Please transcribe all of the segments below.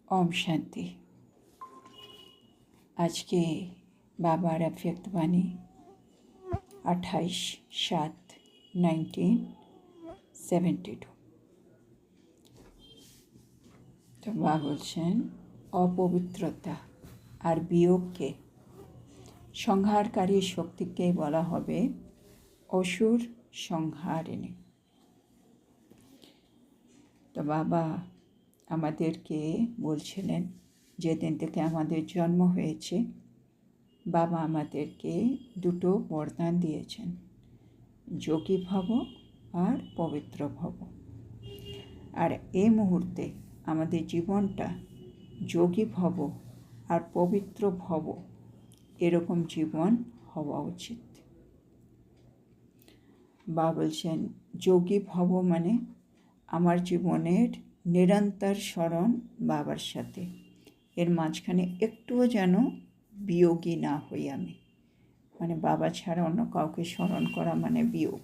ओम शांति। आज के बाबा अव्यक्त वाणी 28/7/1972। तो बाबा বলছেন অপবিত্রতা আর বিয়োগকে সংহারকারী শক্তিকেই বলা হবে অসুর সংহারিণী। তো বাবা আমাদেরকে বলছিলেন যেদিন থেকে আমাদের জন্ম হয়েছে বাবা আমাদেরকে দুটো বরদান দিয়েছেন, যোগী ভব আর পবিত্র ভব। আর এই মুহূর্তে আমাদের জীবনটা যোগী ভব আর পবিত্র ভব এরকম জীবন হওয়া উচিত। বাবা বলছেন যোগী ভব মানে আমার জীবনের নিরন্তর স্মরণ বাবার সাথে, এর মাঝখানে একটুও যেন বিয়োগী না হই আমি। মানে বাবা ছাড়া অন্য কাউকে স্মরণ করা মানে বিয়োগ।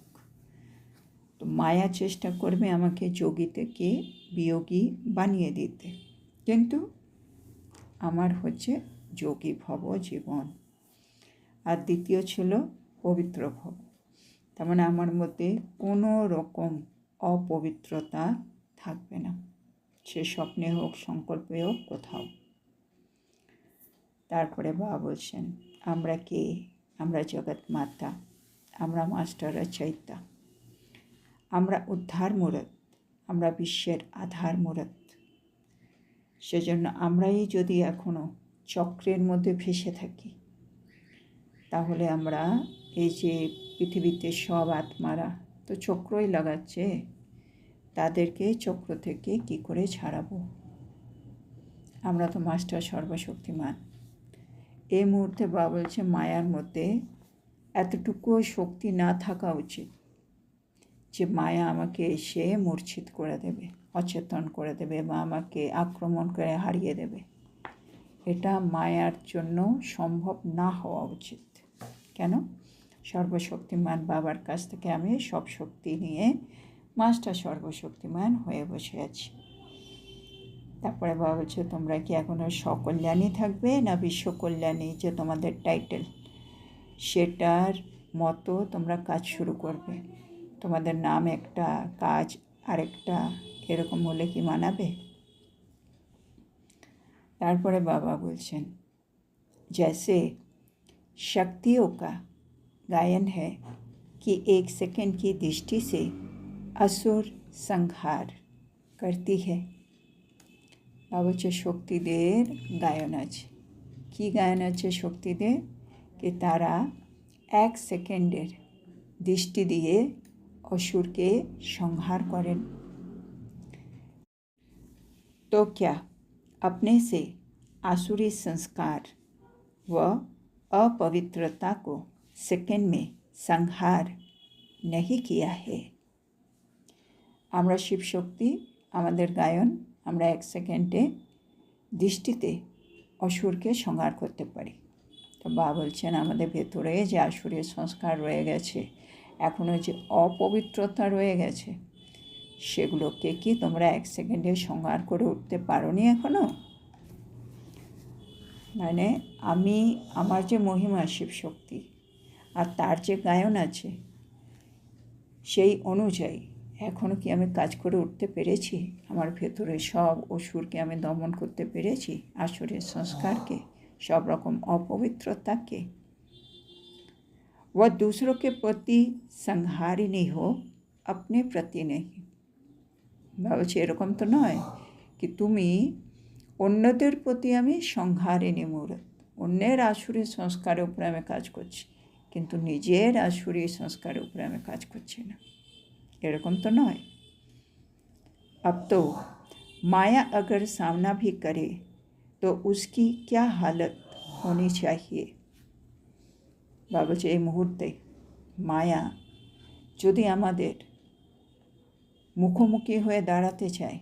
তো মায়া চেষ্টা করবে আমাকে যোগী থেকে বিয়োগী বানিয়ে দিতে, কিন্তু আমার হচ্ছে যোগী ভব জীবন। আর দ্বিতীয় ছিল পবিত্র ভব, তার মানে আমার মধ্যে কোনো রকম অপবিত্রতা থাকবে না, সে স্বপ্নে হোক সংকল্পে হোক কোথাও। তারপরে বাবা বলছেন আমরা কে? আমরা জগৎ মাতা, আমরা মাস্টার রচয়িতা, আমরা উদ্ধার মূরত, আমরা বিশ্বের আধার মূরত। সেজন্য আমরাই যদি এখনও চক্রের মধ্যে ভেসে থাকি, তাহলে আমরা এই যে পৃথিবীতে সব আত্মারা তো চক্রই লাগাচ্ছে, তাদেরকে চক্র থেকে কি করে ছাড়াবো? আমরা তো মাস্টার সর্বশক্তিমান। এই মুহূর্তে বাবা বলছে মায়ার মধ্যে এতটুকুও শক্তি না থাকা উচিত যে মায়া আমাকে এসে মূর্ছিত করে দেবে, অচেতন করে দেবে বা আমাকে আক্রমণ করে হারিয়ে দেবে। এটা মায়ার জন্য সম্ভব না হওয়া উচিত। কেন? সর্বশক্তিমান বাবার কাছ থেকে আমি সব শক্তি নিয়ে মাস্টার সর্বশক্তিমান হয়ে বসে আছি। তারপরে বাবা বলছে তোমরা কি এখনও সকল্যাণী থাকবে না বিশ্বকল্যাণী, যে তোমাদের টাইটেল, সেটার মতো তোমরা কাজ শুরু করবে? তোমাদের নাম একটা, কাজ আরেকটা, এরকম হলে কি মানাবে? তারপরে বাবা বলছেন जैसे शक्तियों का गायन है कि एक सेकंड की दृष्टि से असुर संहार करती है। বাবা হচ্ছে শক্তিদের গায়ন আছে। কী গায়ন আছে শক্তিদের? কি তারা এক সেকেন্ডের দৃষ্টি দিয়ে অসুরকে সংহার করেন। तो क्या अपने से आसुरी संस्कार व अपवित्रता को सेकेंड में संहार नहीं किया है? আমরা শিবশক্তি, আমাদের গায়ন, আমরা এক সেকেন্ডে দৃষ্টিতে অসুরকে সংহার করতে পারি। তো বাবা বলছেন আমাদের ভেতরে যে আসুরের সংস্কার রয়ে গেছে, এখনও যে অপবিত্রতা রয়ে গেছে, সেগুলোকে কি তোমরা এক সেকেন্ডে সংহার করে উঠতে পারোনি এখনও? মানে আমি, আমার যে মহিমা শিবশক্তি আর তার যে গায়ন আছে, সেই অনুযায়ী এখনও কি আমি কাজ করে উঠতে পেরেছি? আমার ভেতরে সব অসুরকে আমি দমন করতে পেরেছি? আসুরের সংস্কারকে, सब रकम अपवित्रता के? वह दूसरों के प्रति संहारिणी हो, अपने प्रति नहीं। ভাবছি এরকম তো নয় কি তুমি অন্যদের প্রতি আমি সংহারিণী মূরত, অন্যের আসুরি সংস্কারের উপরে আমি কাজ করছি, কিন্তু নিজের আসুরি সংস্কারের উপরে আমি কাজ করছি না, এরকম তো নয়। अब तो माया अगर सामना भी करे तो उसकी क्या हालत होनी चाहिए? বাবা বলছে এই মুহূর্তে মায়া যদি আমাদের মুখোমুখি হয়ে দাঁড়াতে চায়,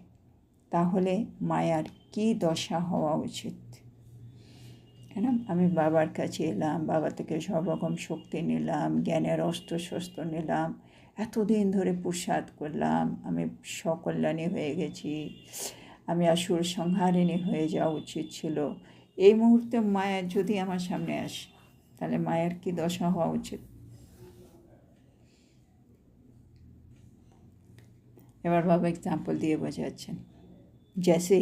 তাহলে মায়ার কি দশা হওয়া উচিত? হ্যাঁ, আমি বাবার কাছে এলাম, বাবা থেকে সব রকম শক্তি নিলাম, জ্ঞানের অস্ত্র শস্ত্র নিলাম, এতদিন ধরে পুরুষার্থ করলাম, আমি সকল্যাণী হয়ে গেছি, আমি আসুর সংহারিণী হয়ে যাওয়া উচিত ছিল। এই মুহূর্তে মায়া যদি আমার সামনে আসে তাহলে মায়ের কি দশা হওয়া উচিত? এবার বাবা एग्जाम्पल দিয়ে বোঝাচ্ছেন, जैसे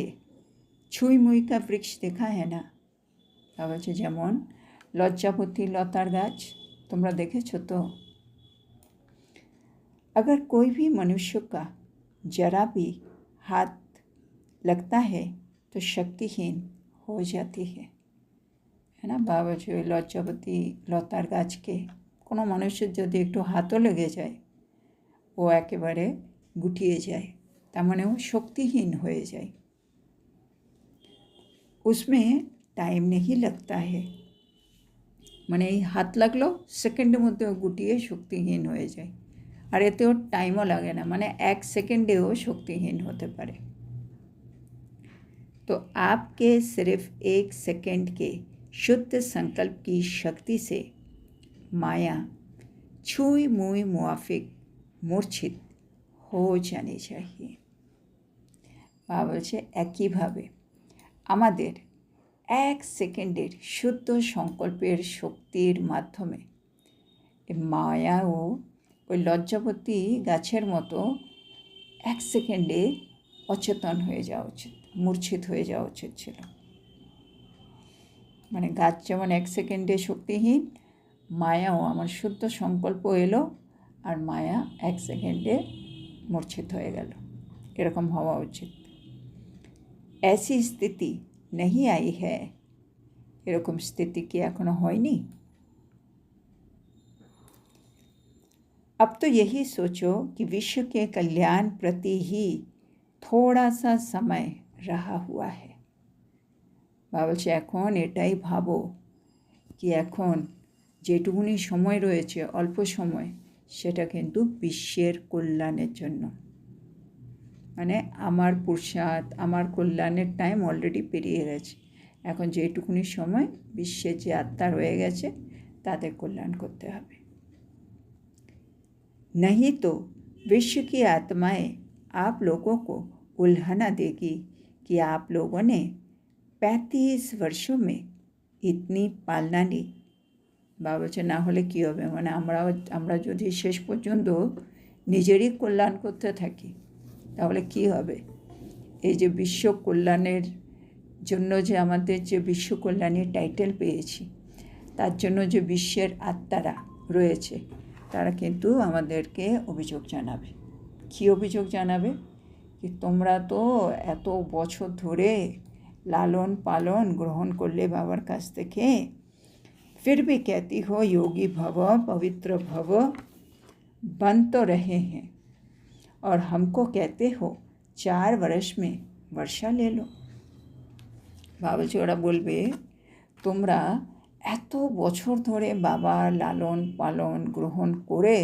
छुई मुई का वृक्ष देखा है ना। বাবা বলছে যেমন লজ্জাপতি লতার গাছ তোমরা দেখেছো তো? अगर कोई भी मनुष्य का जरा भी हाथ लगता है तो शक्तिहीन हो जाती है না। বাবা বলছে ওই লজ্জাপতি লতার গাছকে কোনো মানুষের যদি একটু হাতও লেগে যায় ও একেবারে গুটিয়ে যায়, তার মানে ও শক্তিহীন হয়ে যায়। उसमें টাইম नहीं लगता है, মানে এই হাত লাগলো সেকেন্ডের মধ্যে ও গুটিয়ে শক্তিহীন হয়ে যায়। আর এতে ওর টাইমও লাগে না, মানে 1 সেকেন্ডেও শক্তিহীন হতে পারে। तो आपके सिर्फ 1 सेकंड के शुद्ध संकल्प की शक्ति से माया छुई मुई मुआफिक मूर्छित हो जानी चाहिए। বাবা বলছে একইভাবে আমাদের 1 সেকেন্ডের শুদ্ধ সংকল্পের শক্তির মাধ্যমে মায়াও ওই লজ্জাপতি গাছের মতো 1 সেকেন্ডে অচেতন হয়ে যাওয়া উচিত, মূর্ছিত হয়ে যাওয়া উচিত ছিল। মানে গাছ যেমন 1 সেকেন্ডে শক্তিহীন, মায়াও আমার শুদ্ধ সংকল্প এলো আর মায়া 1 সেকেন্ডে মূর্ছিত হয়ে গেল, এরকম হওয়া উচিত। ऐसी स्थिति नहीं आई है, এরকম স্থিতি কি এখনো হয়নি? अब तो यही सोचो कि विश्व के कल्याण प्रति ही थोड़ा सा समय रहा हुआ है। বাবা বলছে এখন এটাই ভাবো কি এখন যেটুকুনি সময় রয়েছে অল্প সময়, সেটা কিন্তু বিশ্বের কল্যাণের জন্য। মানে আমার পুরুষার্থ আমার কল্যাণের টাইম অলরেডি পেরিয়ে গেছে। এখন যেটুকুনি সময় বিশ্বের যে আত্মা রয়ে গেছে তাদের কল্যাণ করতে হবে। नहीं तो विश्व की आत्माएं आप लोगों को उल्हाना देगी कि आप लोगों ने 35 वर्षों में इतनी पालना ली। বাবা বলছে না হলে কী হবে, মানে আমরা যদি শেষ পর্যন্ত নিজেরই কল্যাণ করতে থাকি তাহলে কি হবে? এই যে বিশ্ব কল্যাণের জন্য যে আমাদের যে বিশ্ব কল্যাণী টাইটেল পেয়েছি, তার জন্য যে বিশ্বের আত্মারা রয়েছে তারা কিন্তু আমাদেরকে অভিযোগ জানাবে। কী অভিযোগ জানাবে? कि তোমরা তো এত বছর ধরে লালন পালন গ্রহণ করলে বাবার কাছ থেকে, फिर भी कहती हो योगी भव पवित्र भव, बन तो रहे हैं और हमको कहते हो 4 वर्ष में वर्षा ले लो। বাবা ওরা বলবে তোমরা এত বছর ধরে বাবার লালন পালন গ্রহণ করে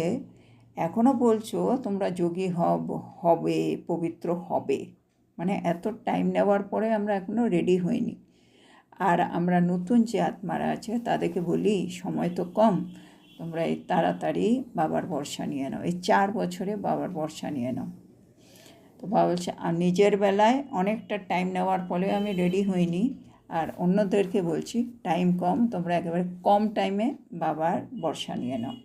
এখনও বলছো তোমরা যোগী হবে পবিত্র হবে, মানে এত টাইম নেওয়ার পরে আমরা এখনও রেডি হইনি। আর আমরা নতুন যে আত্মারা আছে তাদেরকে বলি সময় তো কম, তোমরা এই তাড়াতাড়ি বাবার ভরসা নিয়ে নাও, এই 4 বছরে বাবার ভরসা নিয়ে নাও। তো বাবা বলছে নিজের বেলায় অনেকটা টাইম নেওয়ার ফলে আমি রেডি হইনি, আর অন্যদেরকে বলছি টাইম কম, তোমরা একেবারে কম টাইমে বাবার ভরসা নিয়ে নাও।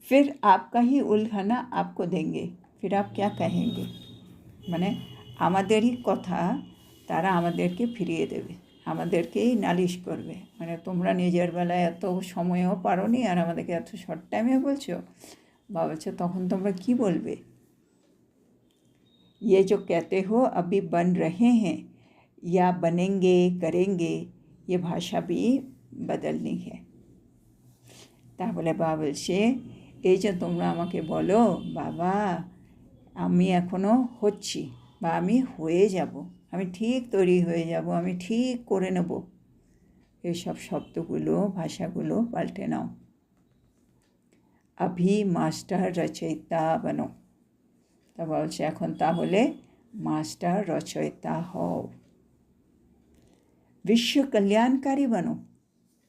फिर आपका ही उल्हाना आपको देंगे, फिर आप क्या कहेंगे। মানে আমাদেরই কথা তারা আমাদেরকে ফিরিয়ে দেবে, আমাদেরকেই নালিশ করবে। মানে তোমরা নিজের বেলায় এত সময়ও পারোনি আর আমাদেরকে এত শর্ট টাইমে বলছো। বাবা বলছে তখন তোমরা কি বলবে? ये जो कहते हो अभी बन रहे हैं या बनेंगे करेंगे, ये भाषा भी बदलनी है। তাহলে বাবা বলছে এই যে তোমরা আমাকে বলো বাবা আমি এখনও হচ্ছি বা আমি হয়ে যাব, আমি ঠিক তৈরি হয়ে যাব, আমি ঠিক করে নেব, এইসব শব্দগুলো ভাষাগুলো পাল্টে নাও। अभी मास्टर रचयिता बनो। তা বলছে এখন তাহলে मास्टर रचयिता হও। विश्व कल्याणकारी बनो,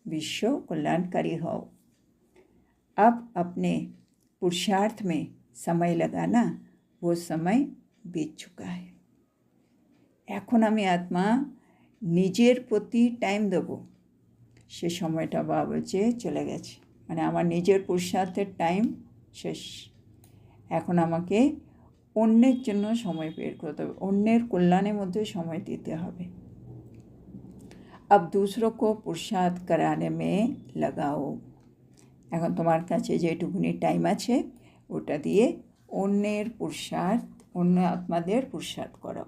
विश्व कल्याणकारी হও। अब अपने पुरुषार्थ में समय लगाना वो समय बीत चुका है। এখন আমি আত্মা নিজের প্রতি টাইম দেব, সে সময়টা বাবা বলছে চলে গেছে। মানে আমার নিজের পুরুষার্থের টাইম শেষ। এখন আমাকে অন্যের জন্য সময় বের করতে হবে, অন্যের কল্যাণের মধ্যে সময় দিতে হবে। अब दूसरों को पुरुषार्थ कराने में लगाओ। এখন তোমার কাছে যেটুকুনি টাইম আছে ওটা দিয়ে অন্যের পুরুষার্থ, অন্য আত্মাদের পুরুষার্থ করো।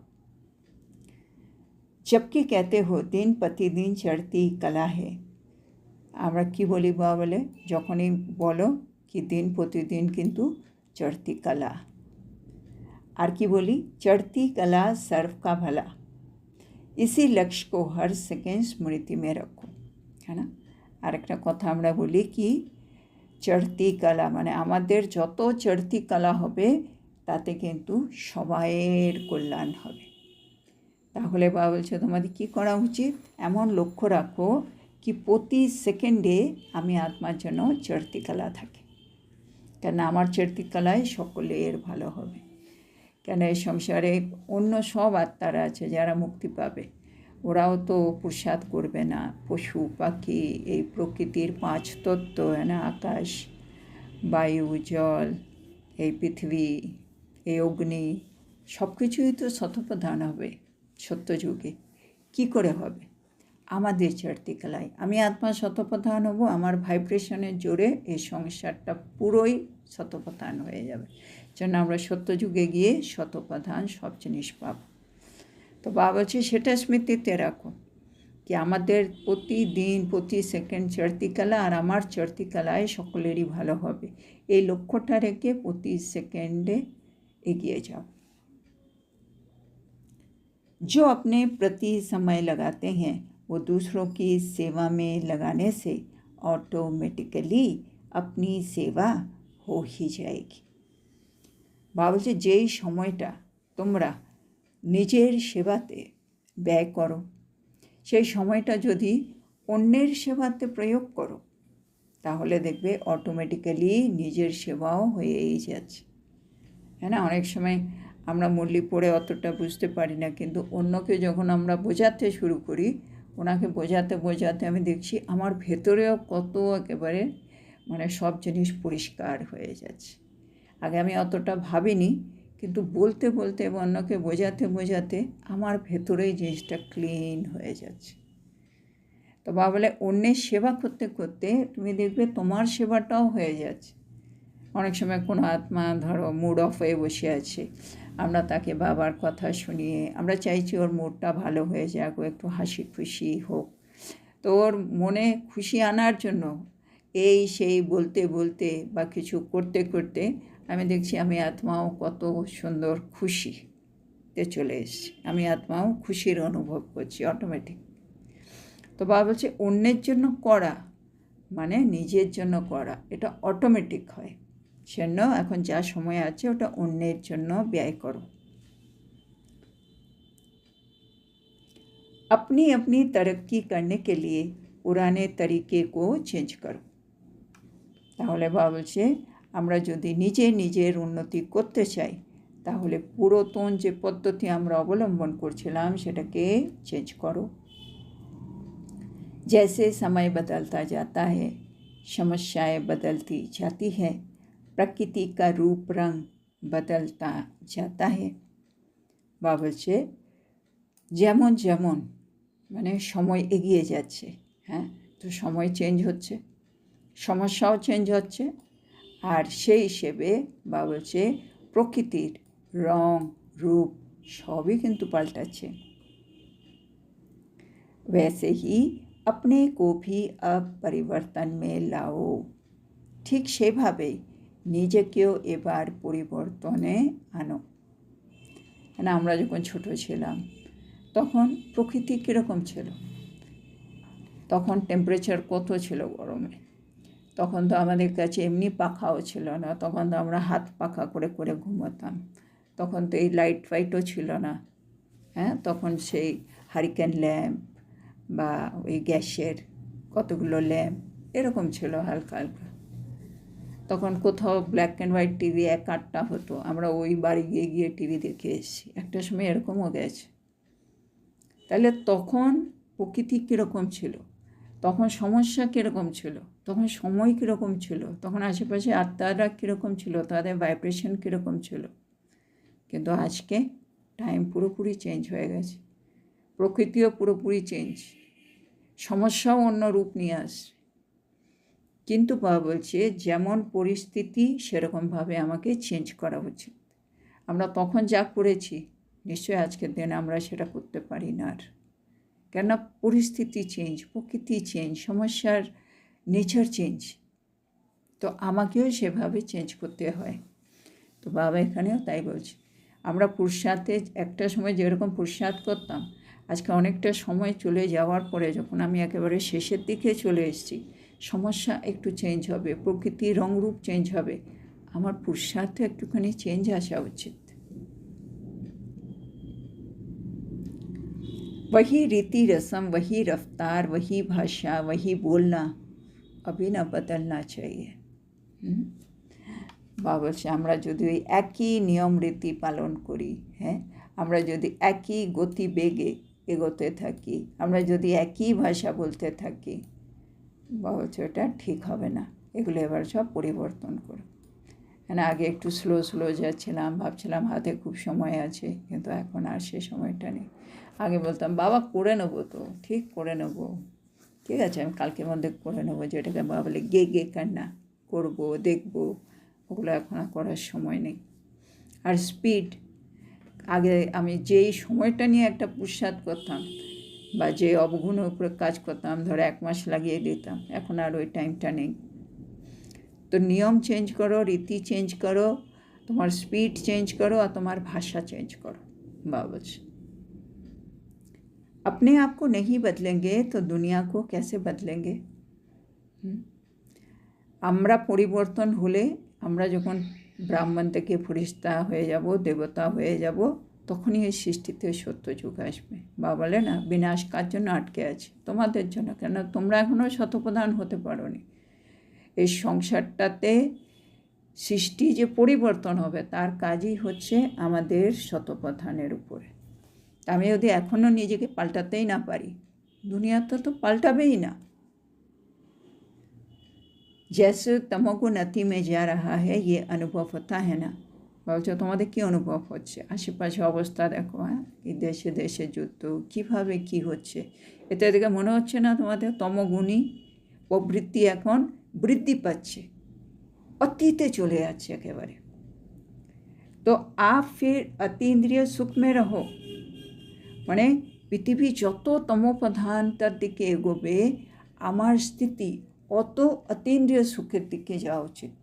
जबकि कहते हो दिन प्रतिदिन चढ़ती कला है। আমরা কি বলি বাবা বলে, যখনই বলো কি দিন প্রতিদিন কিন্তু চড়তি কলা, আর কি বলি चढ़ती कला सर्व का भला, इसी लक्ष्य को हर सेकेंड स्मृति में रखो, है ना। আর একটা কথা আমরা বলি কি চড়তি কলা মানে আমাদের যত চড়তি কলা হবে তাতে কিন্তু সবাইয়ের কল্যাণ হবে। তাহলে বাবা বলছে তোমাদের কী করা উচিত, এমন লক্ষ্য রাখো কি প্রতি সেকেন্ডে আমি আত্মার জন্য চড়তি কলা থাকে, কেন আমার চড়তি কলায় সকলের ভালো হবে। কেন এই সংসারে অন্য সব আত্মারা আছে যারা মুক্তি পাবে, ওরাও তো পুরুষার্থ করবে না। পশু পাখি, এই প্রকৃতির 5 তত্ত্ব, না আকাশ, বায়ু, জল, এই পৃথিবী, এই অগ্নি, সব কিছুই তো শতপ্রধান হবে সত্যযুগে। কি করে হবে, আমাদের চড়তি কলায়। আমি আত্মা শতপ্রধান হব, আমার ভাইব্রেশনের জোরে এই সংসারটা পুরোই শতপ্রধান হয়ে যাবে। যেন আমরা সত্যযুগে গিয়ে শতপ্রধান সব জিনিস পাব। তো বাবা বলছে সেটা স্মৃতিতে রাখো কি আমাদের প্রতিদিন প্রতি সেকেন্ড চড়তি কলা, আর আমার চড়তি কলায় সকলেরই ভালো হবে। এই লক্ষ্যটা রেখে প্রতি সেকেন্ডে এগিয়ে যাও। जो अपने प्रति समय लगाते हैं वो दूसरों की सेवा में लगाने से ऑटोमेटिकली अपनी सेवा हो ही जाएगी। বাবা বলছে যেই সময়টা তোমরা নিজের সেবাতে ব্যয় করো, সেই সময়টা যদি অন্যের সেবাতে প্রয়োগ করো তাহলে দেখবে অটোমেটিক্যালি নিজের সেবাও হয়েই যাচ্ছে। হ্যাঁ না, অনেক সময় আমরা মুরলি পড়ে অতটা বুঝতে পারি না, কিন্তু অন্যকে যখন আমরা বোঝাতে শুরু করি, ওনাকে বোঝাতে বোঝাতে আমি দেখছি আমার ভেতরেও কত একেবারে মানে সব জিনিস পরিষ্কার হয়ে যাচ্ছে। আগে আমি অতটা ভাবিনি, কিন্তু বলতে বলতে এবং অন্যকে বোঝাতে বোঝাতে আমার ভেতরেই জিনিসটা ক্লিন হয়ে যাচ্ছে। তো বাবা বলে অন্যের সেবা করতে করতে তুমি দেখবে তোমার সেবাটাও হয়ে যাচ্ছে। অনেক সময় কোনো আত্মা ধরো মুড অফ হয়ে বসে আছে, আমরা তাকে বাবার কথা শুনিয়ে আমরা চাইছি ওর মুডটা ভালো হয়ে যাক, ও একটু হাসি খুশি হোক। তো ওর মনে খুশি আনার জন্য এই সেই বলতে বলতে বা কিছু করতে করতে আমি দেখছি আমি আত্মাও কত সুন্দর খুশিতে চলে এসেছি, আমি আত্মাও খুশির অনুভব করছি অটোমেটিক। তো বাবা বলছে অন্যের জন্য করা মানে নিজের জন্য করা, এটা অটোমেটিক হয়। সেজন্য এখন যা সময় আছে ওটা অন্যের জন্য ব্যয় করো। अपनी अपनी तरक्की करने के लिए पुराने तरीके को चेंज करो। তাহলে বাবা বলছে আমরা যদি নিজের উন্নতি করতে চাই তাহলে পুরাতন যে পদ্ধতি আমরা অবলম্বন করছিলাম সেটাকে চেঞ্জ করো। जैसे समय बदलता जाता है, समस्याएं बदलती जाती है, प्रकृति का रूप रंग बदलता जाता है। বাবা বলছে যেমন যেমন মানে সময় এগিয়ে যাচ্ছে, হ্যাঁ, তো সময় চেঞ্জ হচ্ছে, সমস্যাও চেঞ্জ হচ্ছে, আর সেই হিসেবে বাবা বলছে প্রকৃতির রং রূপ সবই কিন্তু পাল্টাচ্ছে। वैसे ही अपने को भी अब परिवर्तन में लाओ। ঠিক সেভাবেই নিজেকেও এবার পরিবর্তনে আনো। না, আমরা যখন ছোট ছিলাম তখন প্রকৃতি কীরকম ছিল, তখন টেম্পারেচার কত ছিল গরমে, তখন তো আমাদের কাছে এমনি পাখাও ছিল না, তখন তো আমরা হাত পাখা করে করে ঘুমাতাম, তখন তো এই লাইট ফাইটও ছিল না, হ্যাঁ, তখন সেই হারিকেন ল্যাম্প বা ওই গ্যাসের কতগুলো ল্যাম্প এরকম ছিল হালকা হালকা। তখন কোথাও ব্ল্যাক অ্যান্ড হোয়াইট টিভি 1-8টা হতো, আমরা ওই বাড়ি গিয়ে গিয়ে টিভি দেখে এসেছি। একটা সময় এরকমও গেছে। তাহলে তখন প্রকৃতি কীরকম ছিল, তখন সমস্যা কীরকম ছিল, তখন সময় কীরকম ছিল, তখন আশেপাশে আত্মারা কীরকম ছিল, তাদের ভাইব্রেশন কীরকম ছিল। কিন্তু আজকে টাইম পুরোপুরি চেঞ্জ হয়ে গেছে, প্রকৃতিও পুরোপুরি চেঞ্জ, সমস্যাও অন্য রূপ নিয়ে আসছে। কিন্তু বাবা বলছে যেমন পরিস্থিতি সেরকমভাবে আমাকে চেঞ্জ করা উচিত। আমরা তখন যা করেছি নিশ্চয়ই আজকের দিনে আমরা সেটা করতে পারি না আর, কেননা পরিস্থিতি চেঞ্জ, প্রকৃতি চেঞ্জ, সমস্যার নেচার চেঞ্জ, তো আমাকেও সেভাবে চেঞ্জ করতে হয়। তো বাবা এখানেও তাই বলছে, আমরা পুরুষার্থে একটা সময় যেরকম পুরুষার্থ করতাম, আজকে অনেকটা সময় চলে যাওয়ার পরে যখন আমি একেবারে শেষের দিকে চলে এসেছি, সমস্যা একটু চেঞ্জ হবে, প্রকৃতির রংরূপ চেঞ্জ হবে, আমার পুরুষার্থে একটুখানি চেঞ্জ আসা উচিত। वही रीति रस्म, वही रफ्तार, वही भाषा, वही बोलना अभी ना बदलना चाहिए। বাবা বলছে আমরা যদি ওই একই নিয়ম রীতি পালন করি, হ্যাঁ, আমরা যদি একই গতি বেগে এগোতে থাকি, আমরা যদি একই ভাষা বলতে থাকি, বাবা বলছে ওটা ঠিক হবে না, এগুলো এবার সব পরিবর্তন করো। মানে আগে একটু স্লো স্লো যাচ্ছিলাম, ভাবছিলাম হাতে খুব সময় আছে, কিন্তু এখন আর সে সময়টা নেই। আগে বলতাম বাবা করে নেবো, তো ঠিক করে নেবো, ঠিক আছে আমি কালকের মধ্যে করে নেবো, যেটাকে বাবা বলে গে গে কান্না করবো, দেখবো, ওগুলো এখন আর করার সময় নেই। আর স্পিড, আগে আমি যেই সময়টা নিয়ে একটা পুরুষার্থ করতাম বা যে অবগুণের উপরে কাজ করতাম, ধরো 1 মাস লাগিয়ে দিতাম, এখন আর ওই টাইমটা নেই। তো নিয়ম চেঞ্জ করো, রীতি চেঞ্জ করো, তোমার স্পিড চেঞ্জ করো আর তোমার ভাষা চেঞ্জ করো। বাবা বলছে अपने आप को नहीं बदलेंगे तो दुनिया को कैसे बदलेंगे। আমরা পরিবর্তন হলে, আমরা যখন ব্রাহ্মণ থেকে ফরিস্তা হয়ে যাব, দেবতা হয়ে যাব, তখনই এই সৃষ্টিতে সত্য যুগ আসবে। বাবা বলে না বিনাশ কার জন্য আটকে আছে, তোমাদের জন্য, কেন তোমরা এখনও শতপ্রধান হতে পারোনি। এই সংসারটাতে সৃষ্টি যে পরিবর্তন হবে তার কাজই হচ্ছে আমাদের শতপ্রধানের উপরে। আমি যদি এখনও নিজেকে পাল্টাতেই না পারি, দুনিয়াটা তো পাল্টাবেই না। जैसे तमोगुण अति में जा रहा है ये अनुभव होता है ना। বলছো তোমাদের কী অনুভব হচ্ছে, আশেপাশে অবস্থা দেখো, হ্যাঁ, এই দেশে দেশে যুদ্ধ, কীভাবে কী হচ্ছে, এতে দেখে মনে হচ্ছে না তোমাদের তমগুণী প্রবৃত্তি এখন বৃদ্ধি পাচ্ছে, অতীতে চলে যাচ্ছে একেবারে। তো আপ ফির অতীন্দ্রিয় সুখ মে রহো, মানে পৃথিবী যত তমোপ্রধানতার দিকে এগোবে আমার স্থিতি অত অতীন্দ্রিয় সুখের দিকে যাওয়া উচিত।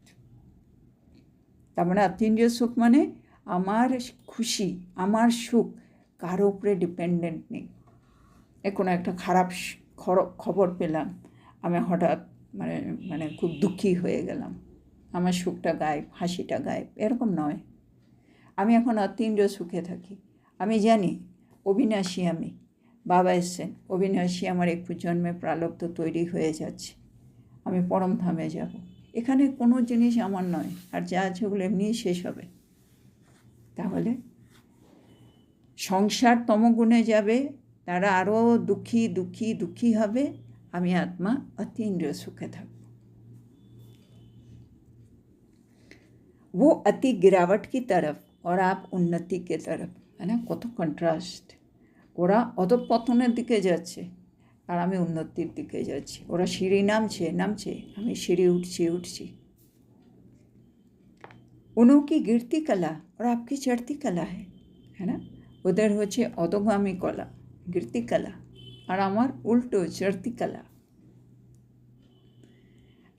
তার মানে অতীন্দ্রিয় সুখ মানে আমার খুশি, আমার সুখ কারো উপরে ডিপেন্ডেন্ট নেই। কোনো একটা খারাপ খবর পেলাম, আমি হঠাৎ মানে মানে খুব দুঃখী হয়ে গেলাম, আমার সুখটা গায়েব, হাসিটা গায়েব, এরকম নয়। আমি এখন অতীন্দ্রিয় সুখে থাকি। আমি জানি অবিনাশী আমি, বাবা এসছেন, অবিনাশী আমার 21 জন্মে প্রারব্ধ তৈরি হয়ে যাচ্ছে, আমি পরমধামে যাব, এখানে কোনো জিনিস আমার নয়, আর যা আছে ওগুলো এমনিই শেষ হবে। তাহলে সংসার তমগুণে যাবে, তারা আরও দুঃখী দুঃখী দুঃখী হবে, আমি আত্মা অতীন্দ্রিয় সুখে থাকব। वो अति गिरावट की तरफ और आप उन्नति के तरफ, है ना, কত কন্ট্রাস্ট। ওরা অধঃপতনের দিকে যাচ্ছে আর আমি উন্নতির দিকে যাচ্ছি। ওরা সিঁড়ি নামছে নামছে, আমি সিঁড়ি উঠছি উঠছি। उनकी गिरती कला और आपकी चढ़ती कला है ना। ওদের হচ্ছে অধগামী কলা, गिरती कला, আর আমার উল্টো चढ़ती कला।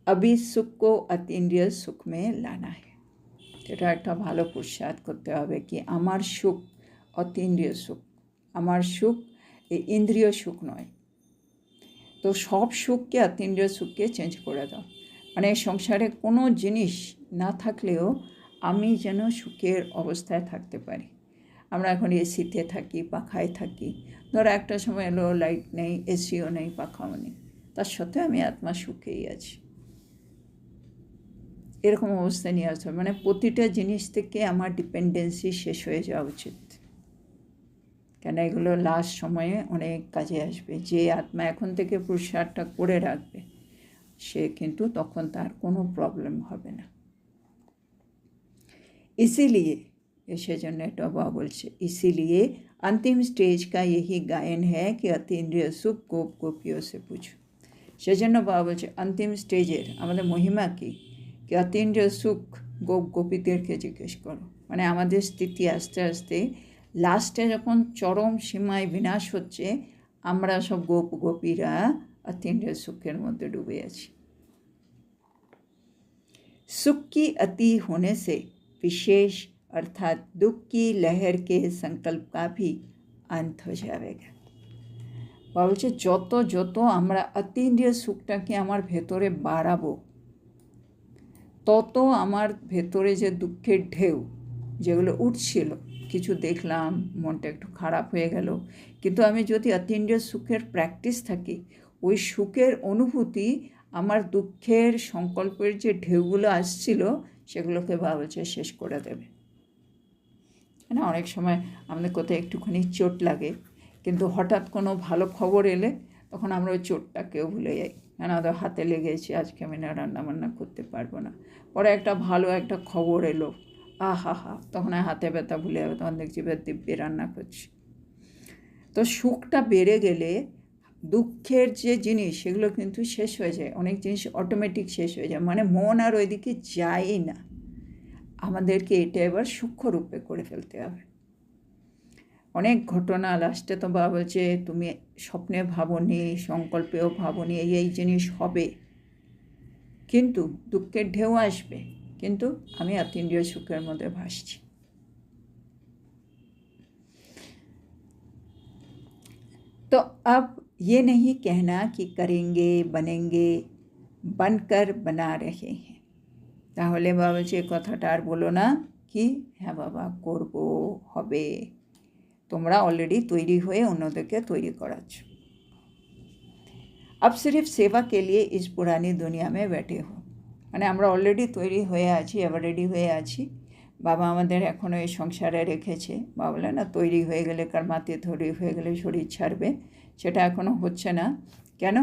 अभी सुख को अतीन्द्रिय सुख में लाना है। এটা একটা ভালো পুরুষার্থ করতে হবে কি আমার সুখ অতীন্দ্রিয় সুখ, আমার সুখ এই ইন্দ্রিয় সুখ নয়। তো সব সুখকে অতীন্দ্রিয় সুখকে চেঞ্জ করে দাও, মানে সংসারে কোনো জিনিস না থাকলেও আমি যেন সুখের অবস্থায় থাকতে পারি। আমরা এখন এসিতে থাকি, পাখায় থাকি, ধরো একটা সময় এলো লাইট নেই, এসিও নেই, পাখাও নেই, তার সাথে আমি আত্মা সুখেই আছি। এরকম অবস্থা নিয়ে আসতে হবে, মানে প্রতিটা জিনিস থেকে আমার ডিপেন্ডেন্সি শেষ হয়ে যাওয়া উচিত, কেন এগুলো লাস্ট সময়ে অনেক কাজে আসবে। যে আত্মা এখন থেকে পুরুষার্থটা করে রাখবে সে কিন্তু তখন তার কোনো প্রবলেম হবে না। इसीलिए সেজন্য এটা বাবা বলছে, इसीलिए अंतिम स्टेज का यही गायन है कि अतीन्द्रिय सुख गोप गोपियों से पूछो। সেজন্য বাবা বলছে অন্তিম স্টেজের আমাদের মহিমা কি অতীন্দ্রিয় সুখ গোপ গোপীদেরকে জিজ্ঞেস করো। মানে আমাদের স্থিতি আস্তে আস্তে লাস্টে যখন চরম সীমায় বিনাশ হচ্ছে, আমরা সব গোপ গোপীরা অতীন্দ্রিয় সুখের মধ্যে ডুবে আছি। सुख की अति होने से विशेष अर्थात दुख की लहर के संकल्प का भी अंत हो जाएगा। বলছে যত যত আমরা অতীন্দ্রিয় সুখটাকে আমার ভেতরে বাড়াবো, তত আমার ভেতরে যে দুঃখের ঢেউ যেগুলো উঠছিল, কিছু দেখলাম মনটা একটু খারাপ হয়ে গেল, কিন্তু আমি যদি অতীন্দ্রিয় সুখের প্র্যাকটিস থাকি, ওই সুখের অনুভূতি আমার দুঃখের সংকল্পের যে ঢেউগুলো আসছিল সেগুলোকে বলছে শেষ করে দেবে। না অনেক সময় আমাদের কোথাও একটুখানি চোট লাগে, কিন্তু হঠাৎ কোনো ভালো খবর এলে তখন আমরা ওই চোটটাকেও ভুলে যাই, কেন ওদের হাতে লেগেছে, আজকে আমি না রান্নাবান্না করতে পারবো না। পরে একটা ভালো একটা খবর এলো, আহা হা, তখন হাতে ব্যথা ভুলে যাবে, তখন দেখছি দিব্যে রান্না করছি। তো সুখটা বেড়ে গেলে দুঃখের যে জিনিস সেগুলো কিন্তু শেষ হয়ে যায়, অনেক জিনিস অটোমেটিক শেষ হয়ে যায়, মানে মন আর ওইদিকে যায়ই না। আমাদেরকে এটা এবার সূক্ষ্ম রূপে করে ফেলতে হবে। অনেক ঘটনা লাস্টে তো বাবা বলছে তুমি স্বপ্নে ভাবনি, সংকল্পেও ভাবনি এই জিনিস হবে, কিন্তু দুঃখের ঢেউ আসবে, কিন্তু আমি অতীন্দ্রিয় সুখের মধ্যে ভাসছি। तो अब ये नहीं कहना कि करेंगे बनेंगे, बनकर बना रहे हैं। তাহলে বাবা বলছে কথাটা আর বলো না কি হ্যাঁ বাবা করব হবে, তোমরা অলরেডি তৈরি হয়ে অন্যদেরকে তৈরি করাচ্ছ। अब सिर्फ सेवा के लिए इस पुरानी दुनिया में बैठे हो, মানে আমরা অলরেডি তৈরি হয়ে আছি, এবার রেডি হয়ে আছি। বাবা আমাদের এখনও এই সংসারে রেখেছে, বাবা বলে না তৈরি হয়ে গেলে কর্মাতে তৈরি হয়ে গেলে শরীর ছাড়বে, সেটা এখনও হচ্ছে না। কেন?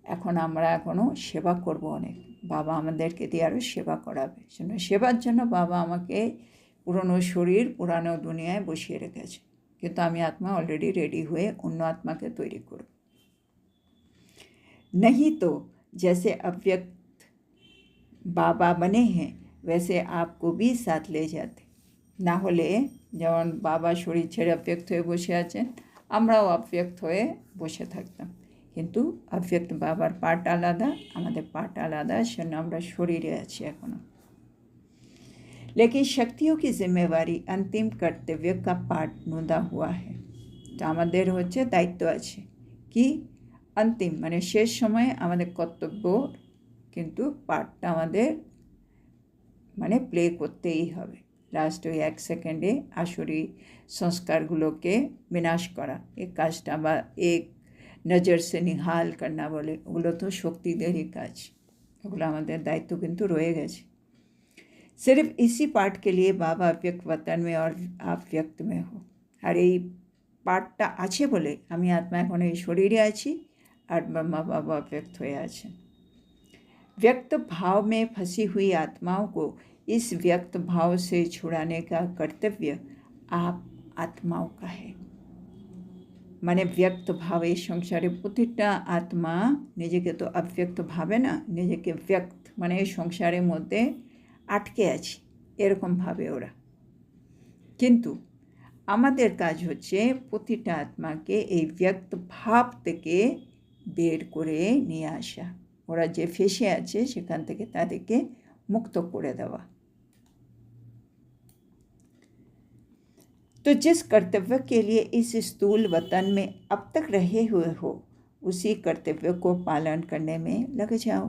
এখন আমরা এখনও সেবা করব অনেক, বাবা আমাদেরকে দিয়ে আরও সেবা করাবে। জন্য সেবার জন্য বাবা আমাকে পুরনো শরীর পুরানো দুনিয়ায় বসিয়ে রেখেছে, কিন্তু আমি আত্মা অলরেডি রেডি হয়ে অন্য আত্মাকে তৈরি করব। नहीं तो जैसे अव्यक्त बाबा बने हैं वैसे आपको भी साथ ले जाते। না হলে যেমন বাবা শরীর ছেড়ে অব্যক্ত হয়ে বসে আছেন, আমরাও অব্যক্ত হয়ে বসে থাকতাম, কিন্তু অব্যক্ত বাবার পার্ট আলাদা, আমাদের পার্ট আলাদা, সেজন্য আমরা শরীরে আছি এখনও। लेकिन शक्तियों की जिम्मेवारी अंतिम कर्तव्य का पार्ट नुदा हुआ है। তো আমাদের হচ্ছে দায়িত্ব আছে কি অন্তিম মানে শেষ সময়ে আমাদের কর্তব্য কিন্তু পার্টটা আমাদের মানে প্লে করতেই হবে। লাস্ট ওই 1 সেকেন্ডে আসরি সংস্কারগুলোকে বিনাশ করা, এই কাজটা বা এক নজর সে নিহাল করনা বলে, ওগুলো তো শক্তিদেরই কাজ, ওগুলো আমাদের দায়িত্ব কিন্তু রয়ে গেছে। सिर्फ इसी पार्ट के लिए बाबा अव्यक्त वतन में और आप व्यक्त में हो। আর এই পার্টটা আছে বলে আমি আত্মা এখন এই শরীরে আছি আর ব্রহ্মা বাবা व्यक्त হয়ে আছেন। व्यक्त भाव में फंसी हुई आत्माओं को इस व्यक्त भाव से छुड़ाने का कर्तव्य आप आत्माओं का है। মানে ব্যক্ত ভাবে সংসারে প্রতিটা আত্মা নিজেকে তো অব্যক্ত ভাবে না, নিজেকে ব্যক্ত মানে এই সংসারের মধ্যে আটকে আছি এরকম ভাবে ওরা, কিন্তু আমাদের কাজ হচ্ছে প্রতিটা আত্মাকে এই ব্যক্ত ভাব থেকে বের করে নিয়ে আসা, ওরা যে ফেসে আছে সেখান থেকে তাদেরকে মুক্ত করে দেওয়া। तो जिस कर्तव्य के लिए इस स्थूल वतन में अब तक रहे हुए हो उसी कर्तव्य को पालन करने में लग जाओ।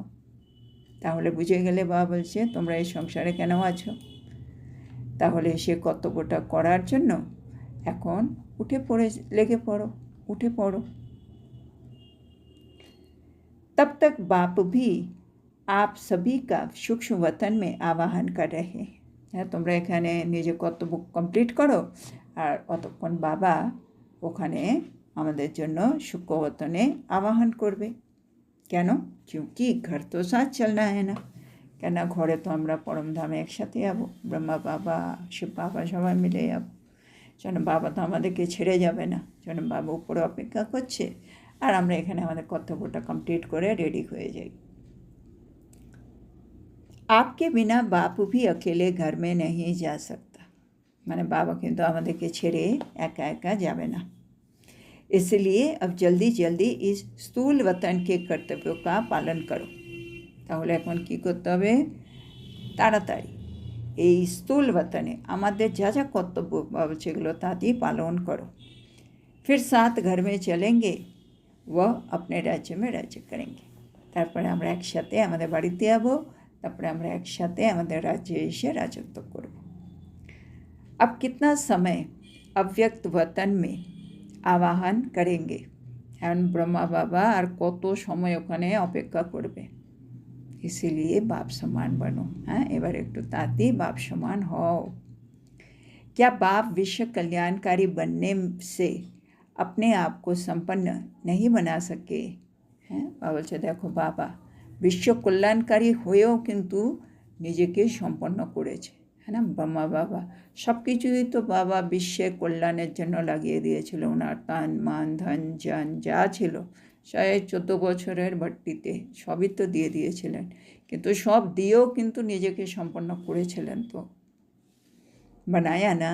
তাহলে বুঝে গেলে বাবা বলছে তোমরা এই সংসারে কেন আছো, তাহলে সে কর্তব্যটা করার জন্য এখন উঠে পড়ে লেগে পড়ো, उठे पड़ो। तब तक बाप भी आप सभी का सूक्ष्म वतन में आवाहन कर रहे हैं। হ্যাঁ, তোমরা এখানে নিজের কর্তব্য কমপ্লিট করো, আর অতক্ষণ বাবা ওখানে আমাদের জন্য সূক্ষ্ম वतने আবাহন করবে। কেন? क्योंकि घर तो साथ चलना है ना। কেন? ঘরে তো আমরা পরমধামে একসাথে যাবো, ব্রহ্মা বাবা শিব বাবা সবাই মিলে যাবো। যেন বাবা তো আমাদেরকে ছেড়ে যাবে না, যেন বাবা উপরে অপেক্ষা করছে, আর আমরা এখানে আমাদের কর্তব্যটা কমপ্লিট করে রেডি হয়ে যাই। आपके बिना बापू भी अकेले घर में नहीं जा सकता। মানে বাবা কিন্তু আমাদেরকে ছেড়ে একা একা যাবে না। इसलिए अब जल्दी जल्दी इस স্থূল वतन के कर्तव्यों का पालन करो। তাহলে এখন কী করতে হবে? তাড়াতাড়ি এই স্থূল वतने আমাদের যা যা কর্তব্য বাবা সেগুলো তাড়াতাড়ি পালন করো। फिर साथ घर में चलेंगे वह अपने राज्य में राज्य करेंगे। তারপরে আমরা একসাথে আমাদের বাড়িতে যাবো, তারপরে আমরা একসাথে আমাদের রাজ্যে এসে রাজত্ব করব। अब कितना समय अव्यक्त वतन में আবাহন করেंगे। এখন ব্রহ্মা বাবা আর কত সময় ওখানে অপেক্ষা করবে। इसीलिए बाप समान बनो। हाँ, এবার একটু তাড়াতাড়ি बाप समान হও। क्या बाप विश्व कल्याणकारी बनने से अपने आप को संपन्न नहीं बना सके? হ্যাঁ, বাবা বলছে দেখো বাবা বিশ্ব কল্যাণকারী হয়েও কিন্তু নিজেকে সম্পন্ন করেছে। হ্যাঁ না, ব্রহ্মা বাবা সব কিছুই তো বাবা বিশ্বের কল্যাণের জন্য লাগিয়ে দিয়েছিল। ওনার তান মান ধন জন যা ছিল 14 বছরের ভট্টিতে সবই তো দিয়ে দিয়েছিলেন, কিন্তু সব দিয়েও কিন্তু নিজেকে সম্পন্ন করেছিলেন। তো बनाया ना।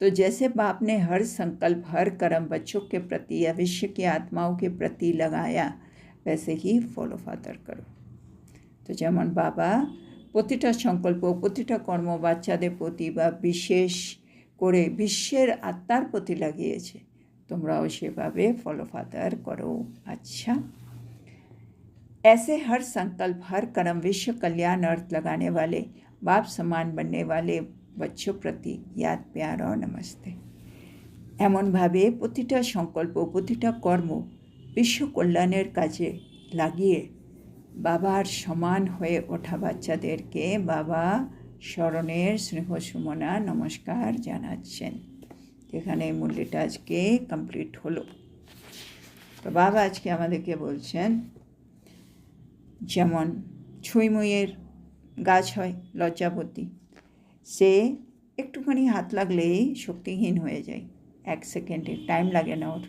तो जैसे बाप ने हर संकल्प हर कर्म बच्चों के प्रति या विश्व की आत्माओं के प्रति लगाया, वैसे ही फॉलो फादर करो। तो যেমন বাবা প্রতিটা সংকল্প প্রতিটা কর্ম বাচ্চাদের প্রতি বা বিশেষ করে বিশ্বের আত্মার প্রতি লাগিয়েছে, তোমরাও সেভাবে ফলো ফাদার করো। अच्छा, ऐसे हर संकल्प हर कर्म विश्व कल्याण अर्थ लगाने वाले बाप समान बनने वाले बच्चों प्रति याद प्यार और नमस्ते। এমনভাবে প্রতিটা সংকল্প প্রতিটা কর্ম বিশ্ব কল্যাণের কাজে লাগিয়ে বাবার সমান হয়ে ওঠা বাচ্চাদেরকে বাবা স্মরণের স্নেহ সুমনা নমস্কার জানাচ্ছেন। এখানে মূল্যটা আজকে কমপ্লিট হলো। তো বাবা আজকে আমাদেরকে বলছেন, যেমন ছুঁইমুইয়ের গাছ হয় লজ্জাবতী, সে একটুখানি হাত লাগলেই শক্তিহীন হয়ে যায়, 1 সেকেন্ডে টাইম লাগে না ওর।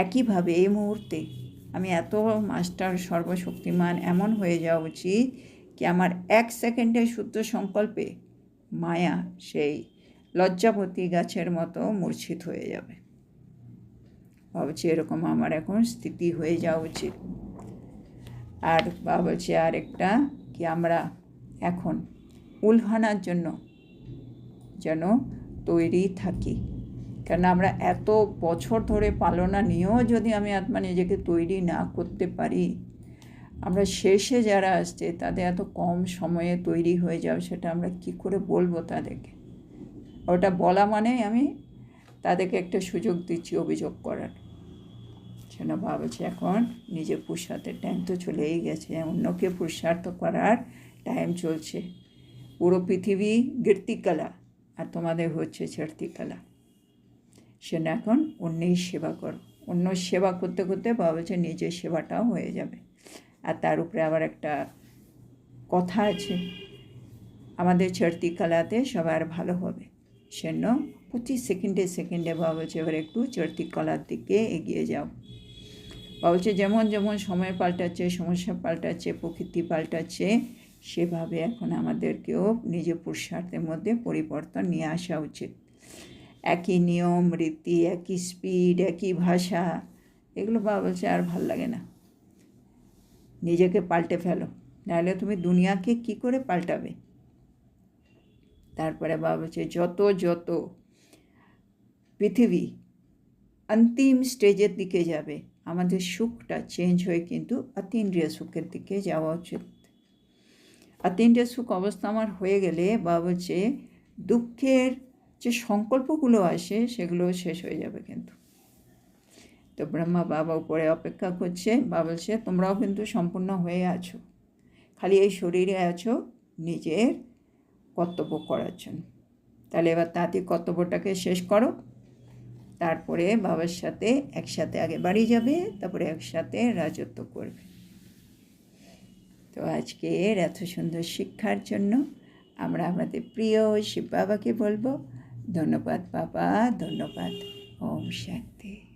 একইভাবে এই মুহূর্তে আমি এত মাস্টার সর্বশক্তিমান এমন হয়ে যাওয়া উচিত কি আমার 1 সেকেন্ডের শুদ্ধ সংকল্পে মায়া সেই লজ্জাবতী গাছের মতো মূর্ছিত হয়ে যাবে। ভাবছি এরকম আমার এখন স্থিতি হয়ে যাওয়া উচিত। আর বাবা বলছে আর একটা কি আমরা এখন উলহানার জন্য যেন তৈরি থাকি। কারণ আমরা এত বছর ধরে পালনা নিয়েও যদি আমি আত্মা নিজেকে তৈরি না করতে পারি, আমরা শেষে যারা আসছে তাদের এত কম সময়ে তৈরি হয়ে যাবে, সেটা আমরা কি করে বলবো তাদেরকে? ওটা বলা মানে আমি তাদেরকে একটা সুযোগ দিচ্ছি অভিযোগ করার। সেটা ভাবছি এখন নিজে পুরুষার্থের টাইম তো চলেই গেছে, অন্যকে পুরুষার্থ করার টাইম চলছে। পুরো পৃথিবী কীর্তিকলা আর তোমাদের হচ্ছে চর্তিকলা। সেটা এখন অন্যের সেবা করো। অন্য সেবা করতে করতে বাবা বলছে নিজের সেবাটাও হয়ে যাবে। আর তার উপরে আবার একটা কথা আছে, আমাদের চর্তিকলাতে সবার ভালো হবে। সেজন্য প্রতি সেকেন্ডে সেকেন্ডে বাবা বলছে এবার একটু চর্তিকলার দিকে এগিয়ে যাও। বাবা বলছে যেমন যেমন সময় পাল্টাচ্ছে, সমস্যা পাল্টাচ্ছে, প্রকৃতি পাল্টাচ্ছে, সেভাবে এখন আমাদেরকেও নিজের পুরুষার্থের মধ্যে পরিবর্তন নিয়ে আসা উচিত। একই নিয়ম রীতি, একই স্পিড, একই ভাষা, এগুলো বাবা বলছে আর ভাল লাগে না। নিজেকে পাল্টে ফেলো, নাহলে তুমি দুনিয়াকে কি করে পাল্টাবে? তারপরে বাবা বলছে যত যত পৃথিবী অন্তিম স্টেজের দিকে যাবে, আমাদের সুখটা চেঞ্জ হয়ে কিন্তু অতীন্দ্রিয় সুখের দিকে যাওয়া উচিত। অতীন্দ্রিয় সুখ অবস্থা আমার হয়ে গেলে বাবা বলছে দুঃখের যে সংকল্পগুলো আসে সেগুলো শেষ হয়ে যাবে কিন্তু। তো ব্রহ্মা বাবা উপরে অপেক্ষা করছে। বাবা বলছে তোমরাও কিন্তু সম্পূর্ণ হয়ে আছো, খালি এই শরীরে আছো নিজের কর্তব্য করার জন্য। তাহলে এবার তাড়াতাড়ি কর্তব্যটাকে শেষ করো, তারপরে বাবার সাথে একসাথে আগে বাড়ি যাবে, তারপরে একসাথে রাজত্ব করবে। তো আজকের এত সুন্দর শিক্ষার জন্য আমরা আমাদের প্রিয় শিব বাবাকে বলবো ধন্যবাদ বাবা, ধন্যবাদ। ওম শান্তি।